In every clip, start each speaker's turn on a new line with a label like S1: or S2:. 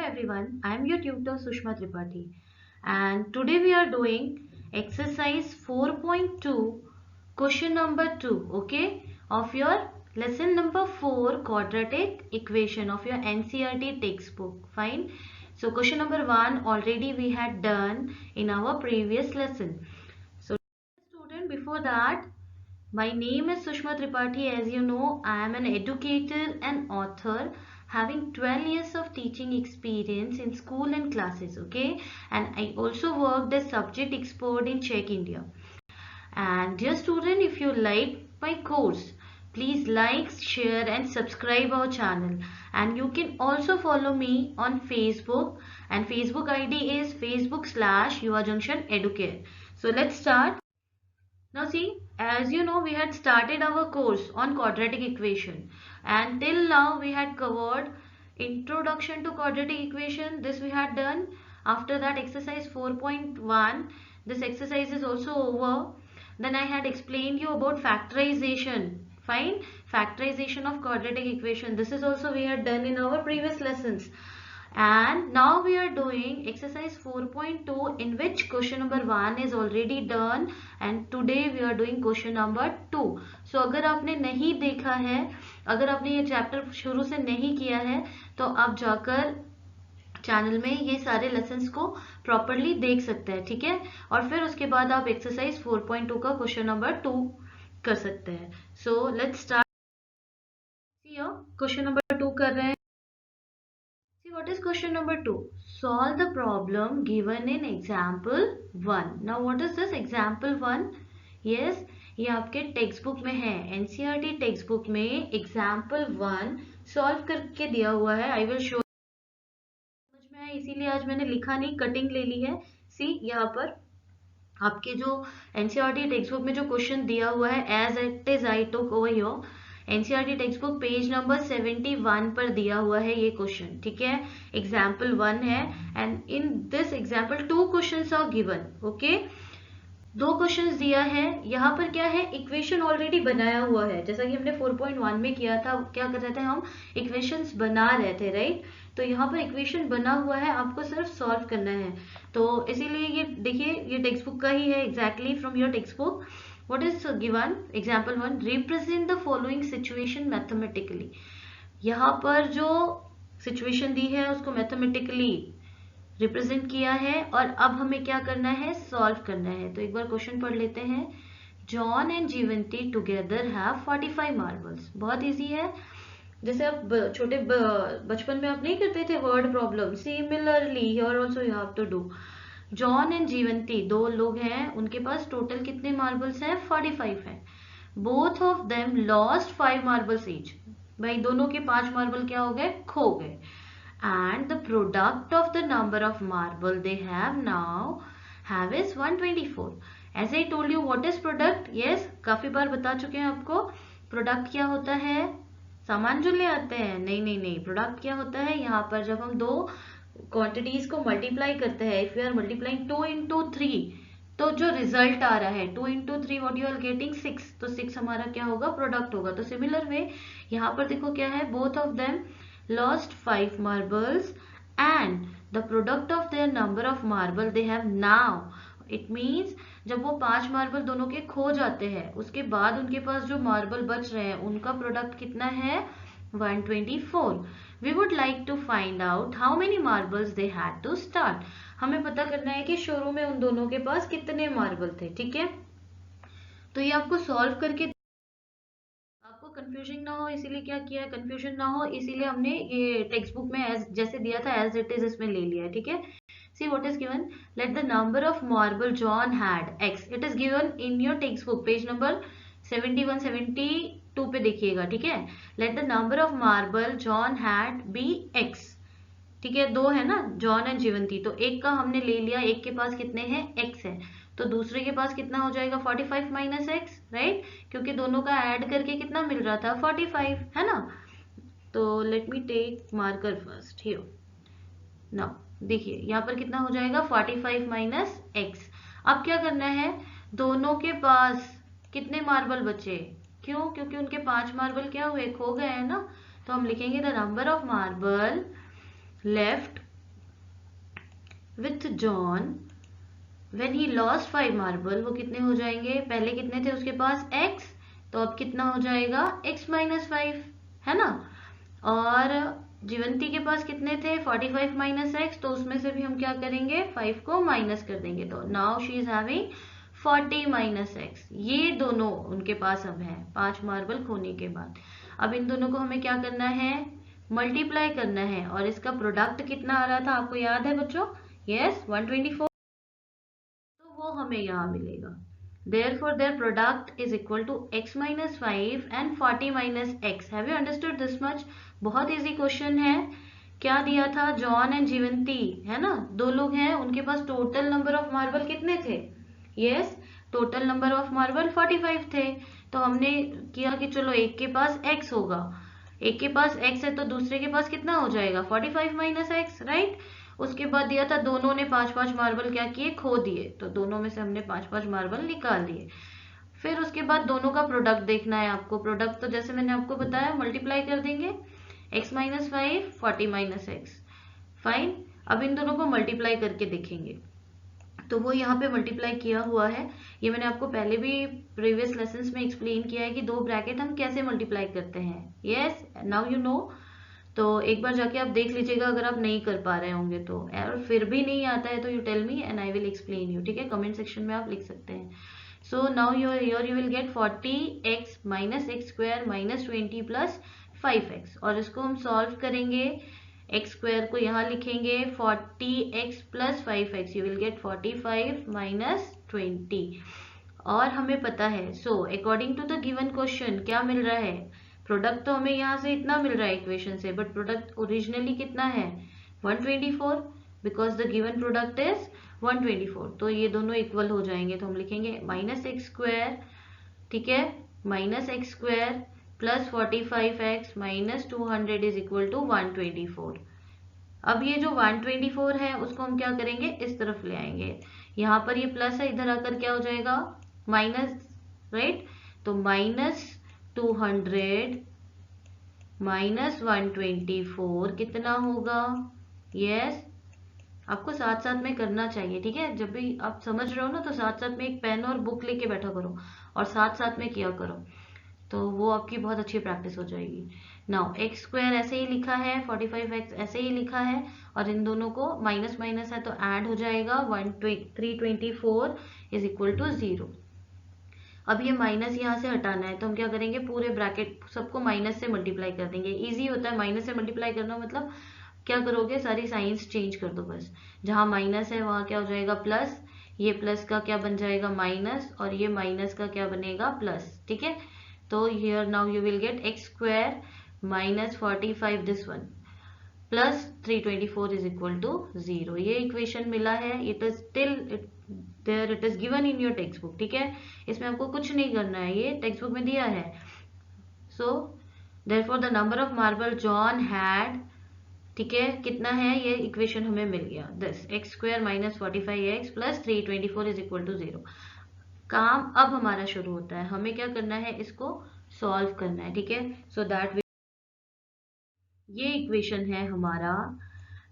S1: everyone, I am your tutor Sushma Tripathi, and today we are doing exercise 4.2 question number 2, okay, of your lesson number 4 quadratic equation of your NCERT textbook. Fine. So question number 1 already we had done in our previous lesson. So student, before that, my name is Sushma Tripathi. As you know, I am an educator and author having 12 years of teaching experience in school and classes, okay? And I also worked as subject expert in Czech India. And dear student, if you like my course, please like, share and subscribe our channel. And you can also follow me on Facebook, and Facebook ID is facebook.com/YourJunctionEducare. So let's start. Now see, as you know, we had started our course on quadratic equation, and till now we had covered introduction to quadratic equation. This we had done. After that, exercise 4.1, this exercise is also over. Then I had explained you about factorization. Fine, factorization of quadratic equation. This is also we had done in our previous lessons. And now we are doing exercise 4.2, in which question number 1 is already done, and today we are doing question number 2. So अगर आपने नहीं देखा है, अगर आपने ये chapter शुरू से नहीं किया है, तो आप जाकर चैनल में ये सारे लेसन्स को प्रॉपरली देख सकते हैं, ठीक है? और फिर उसके बाद आप एक्सरसाइज 4.2 का क्वेश्चन नंबर 2 कर सकते हैं. So let's start. Question number 2 कर रहे हैं. See, what is question number 2? Solve the problem given in example 1. Now what is this example 1? Yes, ये आपके टेक्स्ट बुक में है. एनसीईआरटी टेक्स्ट बुक में एग्जाम्पल 1 सॉल्व करके दिया हुआ है. I will show. समझ में आया, इसीलिए आज मैंने लिखा नहीं, कटिंग ले ली है. सी, यहाँ पर आपके जो एनसीईआरटी टेक्स्ट बुक में जो क्वेश्चन दिया हुआ है, as it is I took over here. NCERT text book page number 71 पर दिया हुआ है ये क्वेश्चन, ठीक है? एग्जाम्पल 1 है, and in this example 2 questions are given, okay? 2 questions दिया है. यहाँ पर क्या है, इक्वेशन ऑलरेडी बनाया हुआ है, जैसा कि हमने 4.1 में किया था. क्या कर रहे थे हम, इक्वेशंस बना रहे थे, राइट? तो यहाँ पर इक्वेशन बना हुआ है, आपको सिर्फ सॉल्व करना है. तो इसीलिए ये देखिए, ये टेक्स्ट बुक का ही है, exactly from your text book. What is given? Example 1, represent the following situation mathematically. यहाँ पर जो सिचुएशन दी है उसको मैथमेटिकली रिप्रेजेंट किया है, और अब हमें क्या करना है, सॉल्व करना है. तो एक बार क्वेश्चन पढ़ लेते हैं. John and Jeevanti together have 45 marbles. बहुत इजी है. जैसे आप छोटे बचपन में आप नहीं करते थे word problem, similarly here also you have to do. John and Jeevanti 2 लोग हैं, उनके पास टोटल कितने मार्बल्स हैं, 45 हैं. Both of them lost 5 marbles each. भाई दोनों के 5 मार्बल क्या हो गए, खो गए. And the product of the number of marble they have now have is 124. As I told you, what is product? Yes, काफी बार बता चुके हैं आपको. प्रोडक्ट क्या होता है, सामान जो ले आते हैं. नहीं नहीं नहीं, प्रोडक्ट क्या होता है, यहाँ पर जब हम 2 क्वांटिटीज को मल्टीप्लाई करते हैं, if you are multiplying 2 into 3, तो जो रिजल्ट आ रहा है 2 into 3 what you are getting 6, तो 6 हमारा क्या होगा, प्रोडक्ट होगा. तो सिमिलर वे यहाँ पर देखो क्या है, both of them lost 5 marbles and the product of their number of marble they have now. It means जब वो 5 मार्बल दोनों के खो जाते हैं, उसके बाद उनके पास जो मार्बल बच रहे हैं उनका प्रोडक्ट कितना है, 124. We would like to find out how many marbles they had to start. हमें पता करना है कि शुरू में उन दोनों के पास कितने मार्बल थे, ठीक है? तो ये आपको सॉल्व करके, आपको कंफ्यूजन ना हो इसीलिए क्या किया है, कंफ्यूजन ना हो इसीलिए हमने ये टेक्स्ट बुक में एज जैसे दिया था एज इट इज इसमें ले लिया है, ठीक है? See what is given. Let the number of marble John had X. It is given in your textbook page number 71, 72 पे देखिएगा, ठीक है? Let the number of marble John had be X. ठीक है, 2 है ना, जॉन एंड जीवंती, तो एक का हमने ले लिया, एक के पास कितने हैं, X है, तो दूसरे के पास कितना हो जाएगा, 45 माइनस एक्स, राइट? क्योंकि दोनों का ऐड करके कितना मिल रहा था, 45, है ना? तो let me take marker first here. Now देखिए यहाँ पर कितना हो जाएगा, 45 माइनस एक्स. अब क्या करना है, दोनों के पास कितने मार्बल बचे, क्यों, क्योंकि उनके 5 मार्बल क्या हुए, खो गए हैं ना. तो हम लिखेंगे the number of marble left with John when he lost 5 marble, वो कितने हो जाएंगे, पहले कितने थे उसके पास x, तो अब कितना हो जाएगा x माइनस 5, है ना। और जीवंती के पास कितने थे 45 माइनस एक्स, तो उसमें से भी हम क्या करेंगे 5 को माइनस कर देंगे, तो now she is having 40 minus x. ये दोनों उनके पास अब है 5 मार्बल खोने के बाद। अब इन दोनों को हमें क्या करना है, मल्टीप्लाई करना है, और इसका प्रोडक्ट कितना आ रहा था आपको याद है बच्चों, यस 124, तो वो हमें यहाँ मिलेगा। Therefore, their product is equal to x minus 5 and 40 minus x. Have you understood this much? बहुत इजी क्वेश्चन है। क्या दिया था, जॉन एंड जीवंती, है ना, दो लोग हैं, उनके पास टोटल नंबर ऑफ मार्बल कितने थे, yes total number of marble 45 थे। तो हमने किया कि चलो एक के पास x होगा, एक के पास x है तो दूसरे के पास कितना हो जाएगा 45 माइनस एक्स, राइट। उसके बाद दिया था दोनों ने 5-5 मार्बल क्या किए, खो दिए, तो दोनों में से हमने 5-5 मार्बल निकाल दिए। फिर उसके बाद दोनों का प्रोडक्ट देखना है आपको। प्रोडक्ट तो जैसे मैंने आपको बताया मल्टीप्लाई कर देंगे, x minus 5 40 minus x, fine. अब इन दोनों को मल्टीप्लाई करके देखेंगे, तो वो यहाँ पे मल्टीप्लाई किया हुआ है। ये मैंने आपको पहले भी प्रीवियस लेसन्स में एक्सप्लेन किया है कि दो ब्रैकेट हम कैसे मल्टीप्लाई करते हैं, यस नाउ यू नो। तो एक बार जाके आप देख लीजिएगा अगर आप नहीं कर पा रहे होंगे तो, और फिर भी नहीं आता है तो you tell me and I will explain you, ठीक है, कमेंट सेक्शन में आप लिख सकते हैं। So now you will get 40x minus x square minus 20 plus 5x, और इसको हम सॉल्व करेंगे, एक्स स्क्वायर को यहाँ लिखेंगे 40x plus 5x, you will get 45 minus 20। और हमें पता है, so according to the given question क्या मिल रहा है, प्रोडक्ट तो हमें यहाँ से इतना मिल रहा है इक्वेशन से, बट प्रोडक्ट ओरिजिनली कितना है 124, because the given product is 124, तो ये दोनों इक्वल हो जाएंगे। तो हम लिखेंगे माइनस एक्स स्क्वायर, ठीक है, minus x square plus 45x minus 200 is equal to 124। अब ये जो 124 है उसको हम क्या करेंगे, इस तरफ ले आएंगे, यहाँ पर ये प्लस है, इधर आकर क्या हो जाएगा माइनस, राइट। तो माइनस 200 माइनस 124 कितना होगा, यस आपको साथ साथ में करना चाहिए, ठीक है, जब भी आप समझ रहे हो ना तो साथ साथ में एक पेन और बुक लेके बैठा करो और साथ साथ में किया करो, तो वो आपकी बहुत अच्छी प्रैक्टिस हो जाएगी। नाउ एक्स स्क्वायर ऐसे ही लिखा है, 45x ऐसे ही लिखा है, और इन दोनों को माइनस माइनस है तो ऐड हो जाएगा, 324 इज इक्वल टू 0। अब ये माइनस यहाँ से हटाना है, तो हम क्या करेंगे, पूरे ब्रैकेट सबको माइनस से मल्टीप्लाई कर देंगे। इजी होता है माइनस से मल्टीप्लाई करना, मतलब क्या करोगे, सारी साइंस चेंज कर दो बस, जहाँ माइनस है वहां क्या हो जाएगा प्लस, ये प्लस का क्या बन जाएगा माइनस, और ये माइनस का क्या बनेगा प्लस, ठीक है। तो here now you will get x square minus 45 this one plus 324 is equal to 0। ये इक्वेशन मिला है, it is till there, it is given in your text book, ठीक है, इसमें आपको कुछ नहीं करना है, ये टेक्स्ट बुक में दिया है। So therefore the number of marble John had, ठीक है, कितना है, ये इक्वेशन हमें मिल गया, this x square minus 45x plus 324 is equal to 0। काम अब हमारा शुरू होता है, हमें क्या करना है, इसको सॉल्व करना है, ठीक है। सो दैट ये इक्वेशन है हमारा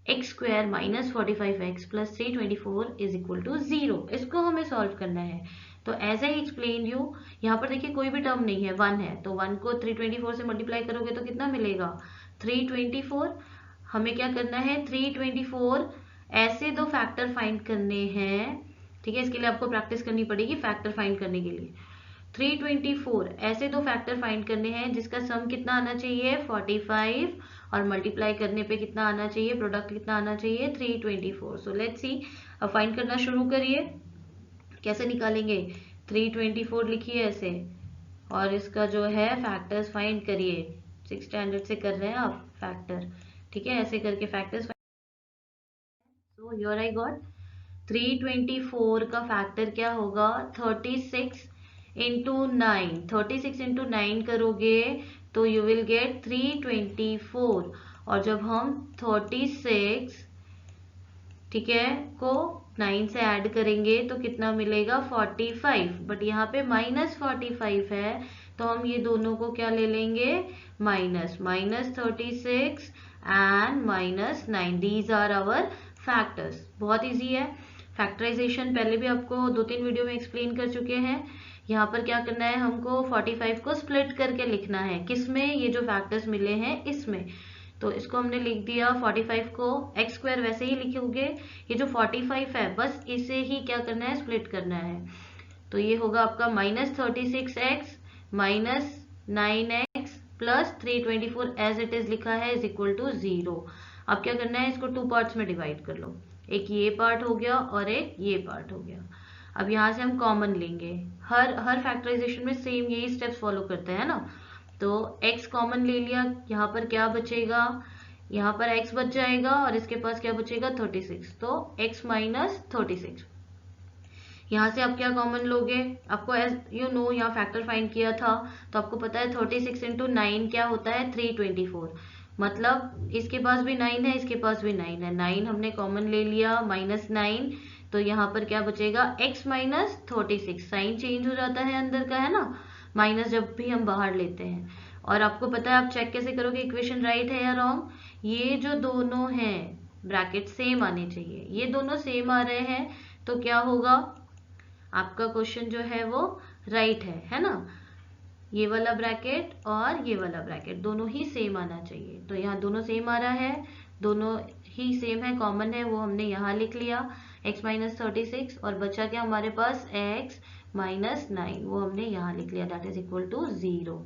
S1: x square minus 45x plus 324 is equal to 0, इसको हमें सॉल्व करना है। तो एज आई एक्सप्लेन यू, यहाँ पर देखिए कोई भी टर्म नहीं है, 1 है, तो 1 को 324 से मल्टीप्लाई करोगे तो कितना मिलेगा 324। हमें क्या करना है 324 ऐसे दो फैक्टर फाइंड करने हैं, ठीक है, इसके लिए आपको प्रैक्टिस करनी पड़ेगी फैक्टर फाइंड करने के लिए। 324 ऐसे दो फैक्टर फाइंड करने हैं जिसका सम कितना आना चाहिए 45, और मल्टीप्लाई करने पे कितना आना चाहिए, प्रोडक्ट कितना आना चाहिए 324। सो लेट्स सी, अब फाइंड करना शुरू करिए। कैसे निकालेंगे, 324 लिखिए ऐसे, और इसका जो है फैक्टर्स फाइंड करिए, 6 स्टैंडर्ड से कर रहे हैं आप फैक्टर, ठीक है, ऐसे करके factors. So here I got 324 का फैक्टर क्या होगा 36 इंटू 9, 36 इंटू 9 करोगे तो यू विल गेट 324, और जब हम 36, ठीक है, को 9 से ऐड करेंगे तो कितना मिलेगा 45, बट यहाँ पे माइनस 45 है, तो हम ये दोनों को क्या ले लेंगे minus, minus 36 and minus 9, these are our factors. बहुत इजी है फैक्टराइजेशन, पहले भी आपको 2-3 वीडियो में एक्सप्लेन कर चुके हैं। यहाँ पर क्या करना है, हमको 45 को स्प्लिट करके लिखना है, किसमें, ये जो फैक्टर्स मिले हैं इसमें। तो इसको हमने लिख दिया 45 को एक्स स्क्वायर वैसे ही लिखोगे, ये जो 45 है बस इसे ही क्या करना है, स्प्लिट करना है। तो ये होगा आपका -36x -9x plus 324 as it is लिखा है इज इक्वल टू 0। अब क्या करना है, इसको 2 पार्ट्स में डिवाइड कर लो, एक ये पार्ट हो गया और एक ये पार्ट हो गया। अब यहाँ से हम कॉमन लेंगे, हर फैक्टराइजेशन में सेम यही स्टेप्स फॉलो करते हैं ना। तो x कॉमन ले लिया, यहाँ पर क्या बचेगा, यहाँ पर x बच जाएगा और इसके पास क्या बचेगा 36, तो x माइनस 36। यहाँ से आप क्या कॉमन लोगे, आपको एज यू नो यहाँ फैक्टर फाइंड किया था तो आपको पता है 36 इंटू 9 क्या होता है 324, मतलब इसके पास भी 9 है इसके पास भी 9 है, 9 हमने कॉमन ले लिया -9, तो यहाँ पर क्या बचेगा x माइनस 36, साइन चेंज हो जाता है अंदर का है ना, माइनस जब भी हम बाहर लेते हैं। और आपको पता है आप चेक कैसे करोगे इक्वेशन राइट है या रॉन्ग, ये जो दोनों हैं ब्रैकेट सेम आने चाहिए, ये दोनों सेम आ रहे हैं तो क्या होगा, आपका क्वेश्चन जो है वो राइट है ना। ये वाला ब्रैकेट और ये वाला ब्रैकेट दोनों ही सेम आना चाहिए, तो यहाँ दोनों सेम आ रहा है, दोनों ही सेम है, कॉमन है, वो हमने यहाँ लिख लिया x माइनस 36 और बचा क्या हमारे पास x माइनस 9, वो हमने यहाँ लिख लिया, that is equal to 0।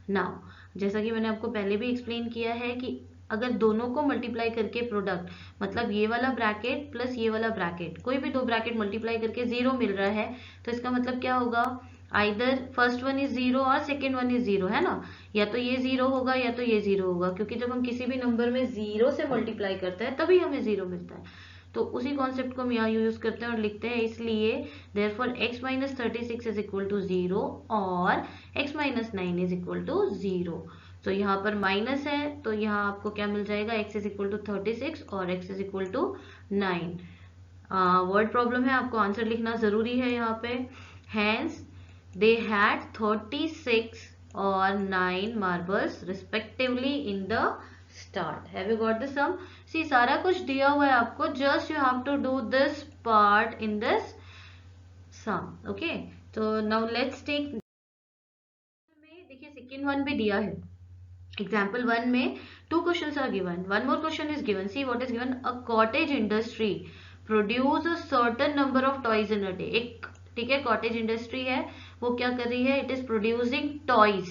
S1: Now जैसा कि मैंने आपको पहले भी एक्सप्लेन किया है कि अगर दोनों को मल्टीप्लाई करके प्रोडक्ट, मतलब ये वाला ब्रैकेट प्लस ये वाला ब्रैकेट, कोई भी दो ब्रैकेट मल्टीप्लाई करके 0 मिल रहा है तो इसका मतलब क्या होगा, आइदर फर्स्ट वन इज 0 और सेकेंड वन इज 0 है ना, या तो ये 0 होगा या तो ये 0 होगा, क्योंकि जब हम किसी भी नंबर में 0 से मल्टीप्लाई करते हैं तभी हमें 0 मिलता है। तो उसी कॉन्सेप्ट को हम यहाँ यूज करते हैं और लिखते हैं, इसलिए therefore x minus 36 is equal to 0 और x minus 9 is equal to 0। तो यहाँ पर माइनस है तो यहाँ आपको क्या मिल जाएगा, x इज इक्वल टू 36 और x is equal to 9। Word problem है, आपको आंसर लिखना जरूरी है यहाँ पे। हैंस दे हैड 36 और 9 marbles respectively in the start. Have you got the sum? See सारा कुछ दिया हुआ है आपको, just you have to do this part in this sum. Okay, तो नाउ लेट्स टेक, देखिए सेकेंड वन भी दिया है, example 1 में 2 questions are given, one more question is given, see what is given, a cottage industry produce a certain number of toys in a day। एक ठीक है cottage industry है, वो क्या कर रही है, इट इज प्रोड्यूसिंग टॉयज,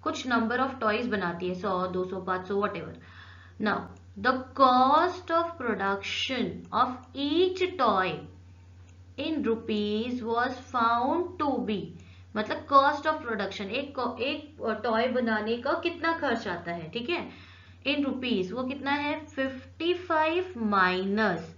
S1: कुछ नंबर ऑफ टॉयज बनाती है, 100 200 500 whatever. Now the cost of production of each toy in rupees was found to be, मतलब कॉस्ट ऑफ प्रोडक्शन, एक टॉय बनाने का कितना खर्च आता है, ठीक है, इन रुपीज वो कितना है 55 माइनस,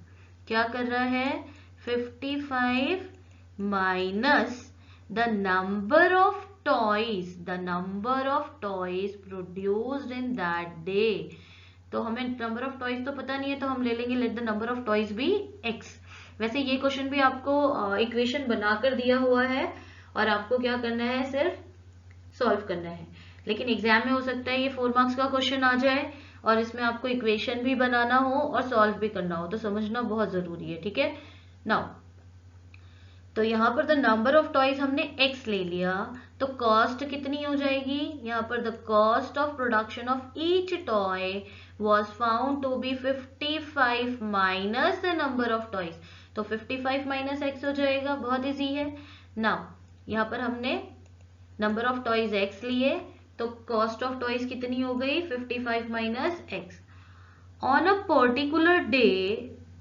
S1: क्या कर रहा है 55 minus the number of toys, the number of toys produced in that day. तो हमें नंबर ऑफ टॉयज तो पता नहीं है तो हम ले लेंगे let the number of toys be x। वैसे ये क्वेश्चन भी आपको इक्वेशन बनाकर दिया हुआ है और आपको क्या करना है, सिर्फ सॉल्व करना है, लेकिन एग्जाम में हो सकता है ये 4 मार्क्स का क्वेश्चन आ जाए और इसमें आपको इक्वेशन भी बनाना हो और सॉल्व भी करना हो, तो समझना बहुत जरूरी है, ठीक है। नाउ तो यहाँ पर द नंबर ऑफ टॉयज हमने x ले लिया, तो कॉस्ट कितनी हो जाएगी, यहाँ पर the cost of production of each toy was found to be 55 minus the number of toys, तो 55 माइनस x हो जाएगा, बहुत इजी है। नाउ यहाँ पर हमने नंबर ऑफ टॉयज x लिए तो कॉस्ट ऑफ टॉयज कितनी हो गई 55 minus x। On a particular day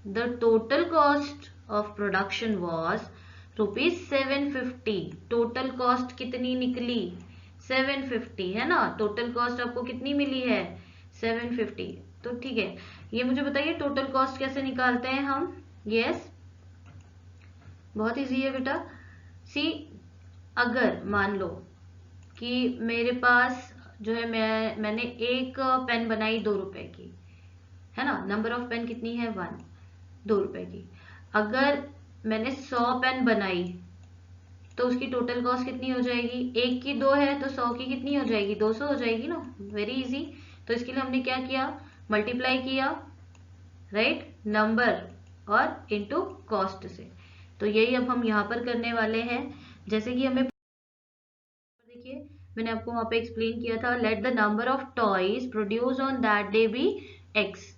S1: the total cost of production was rupees 750, total cost कितनी निकली 750 है ना, टोटल कॉस्ट आपको कितनी मिली है 750। तो ठीक है, ये मुझे बताइए टोटल कॉस्ट कैसे निकालते हैं हम। यस बहुत इजी है बेटा। सी अगर मान लो कि मेरे पास जो है मैंने एक पेन बनाई 2 रुपए की, है ना, नंबर ऑफ पेन कितनी है 1, 2 रुपए की। अगर मैंने 100 पेन बनाई तो उसकी टोटल कॉस्ट कितनी हो जाएगी, एक की 2 है तो 100 की कितनी हो जाएगी 200 हो जाएगी ना, वेरी इजी। तो इसके लिए हमने क्या किया, मल्टीप्लाई किया, राइट, नंबर और इनटू कॉस्ट से। तो यही अब हम यहाँ पर करने वाले हैं। जैसे कि हमें देखिए मैंने आपको वहां पे एक्सप्लेन किया था, let the number of toys produce on that day be x.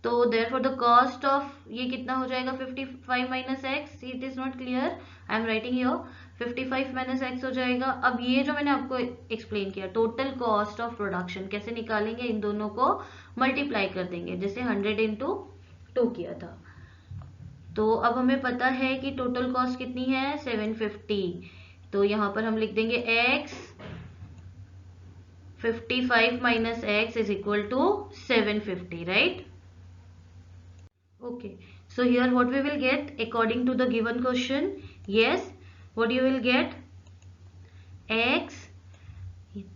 S1: तो देयरफॉर द कॉस्ट ऑफ ये कितना हो जाएगा 55 minus x, it is not clear, I am writing here 55 minus x हो जाएगा। अब ये जो मैंने आपको एक्सप्लेन किया टोटल कॉस्ट ऑफ प्रोडक्शन कैसे निकालेंगे, इन दोनों को मल्टीप्लाई कर देंगे, जैसे 100 इंटू 2 किया था। तो अब हमें पता है कि टोटल कॉस्ट कितनी है 750। तो यहां पर हम लिख देंगे x 55 minus x is equal to 750, right? Okay, so here what we will get according to the given question, yes, what you will get x,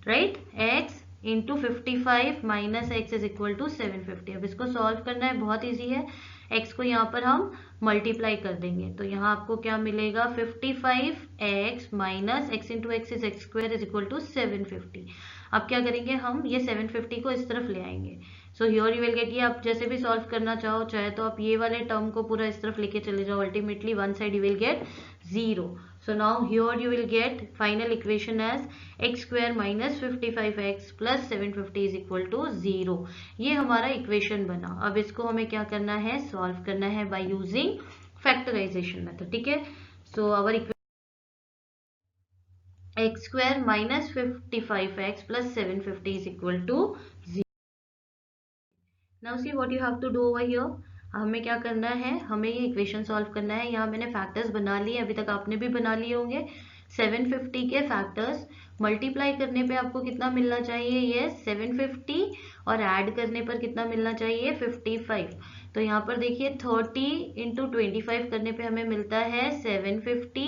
S1: right, x into 55 minus x is equal to 750। अब इसको solve करना है, बहुत easy है। x को यहाँ पर हम मल्टीप्लाई कर देंगे, तो यहाँ आपको क्या मिलेगा 55x minus x into x is x square is equal to 750। अब क्या करेंगे हम, ये 750 को इस तरफ ले आएंगे। So here you will gate, ये आप जैसे भी सॉल्व करना चाहो, चाहे तो आप ये वाले टर्म को पूरा इस तरफ लेके चले जाओ, ultimately one side you will gate 0। So now here you will get final equation as x square minus 55x plus 750 is equal to 0। ये हमारा इक्वेशन बना। अब इसको हमें क्या करना है, सॉल्व करना है बाय यूजिंग फैक्टराइजेशन मेथड, ठीक है। So our x square minus 55x plus 750 is equal to 0। Now see what you have to do over here। हमें क्या करना है, हमें ये इक्वेशन सॉल्व करना है। यहाँ मैंने फैक्टर्स बना लिए, अभी तक आपने भी बना लिए होंगे। 750 के फैक्टर्स मल्टीप्लाई करने पे आपको कितना मिलना चाहिए, ये 750, और ऐड करने पर कितना मिलना चाहिए 55। तो यहाँ पर देखिए 30 इंटू 25 करने पे हमें मिलता है 750,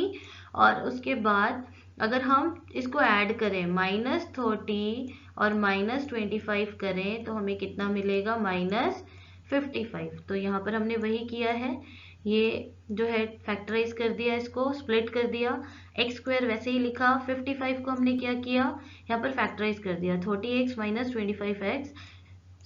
S1: और उसके बाद अगर हम इसको ऐड करें -30 और -25 करें तो हमें कितना मिलेगा -55। तो यहाँ पर हमने वही किया है, ये जो है फैक्टराइज कर दिया, इसको स्प्लिट कर दिया, एक्स स्क्वायर वैसे ही लिखा, 55 को हमने क्या किया यहाँ पर फैक्टराइज कर दिया, 30x माइनस 25x,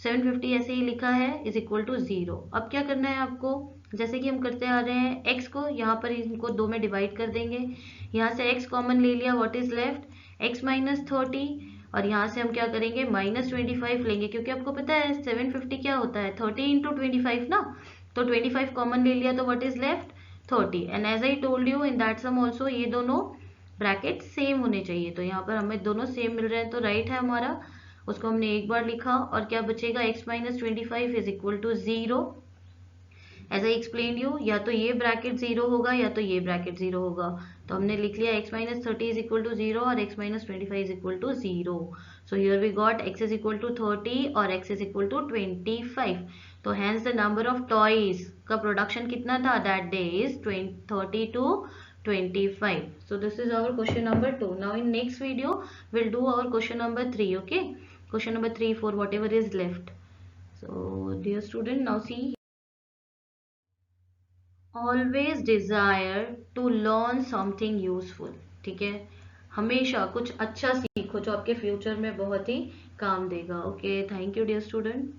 S1: 750 ऐसे ही लिखा है इज इक्वल टू 0। अब क्या करना है आपको, जैसे कि हम करते आ रहे हैं, x को यहाँ पर इनको 2 में डिवाइड कर देंगे, यहाँ से x कॉमन ले लिया, what is left x minus 30, और यहाँ से हम क्या करेंगे -25 लेंगे, क्योंकि आपको पता है 750 क्या होता है 30 इंटू 25 ना, तो 25 कॉमन ले लिया, तो what is left 30। And as I told you in that sum also, ये दोनों ब्रैकेट सेम होने चाहिए। तो यहाँ पर हमें दोनों सेम मिल रहे हैं, तो राइट है हमारा, उसको हमने एक बार लिखा, और क्या बचेगा x minus 25 is equal to 0। As I explain you, या तो ये ब्रैकेट 0 होगा या तो ये ब्रैकेट 0 होगा। तो हमने लिख लिया x minus 30 is equal to 0 और x minus 25 is equal to 0। So here we got x is equal to 30 और x इज इक्वल टू 25। तो hence the number of toys का प्रोडक्शन कितना था that day is 30 to 25। So this is our question number 2. Now in next video we'll do our question number 3, okay? Question number 3, 4, whatever is left. So dear student, now see, always desire to learn something useful, ठीक है, हमेशा कुछ अच्छा सीखो जो आपके future में बहुत ही काम देगा। Okay, thank you dear student.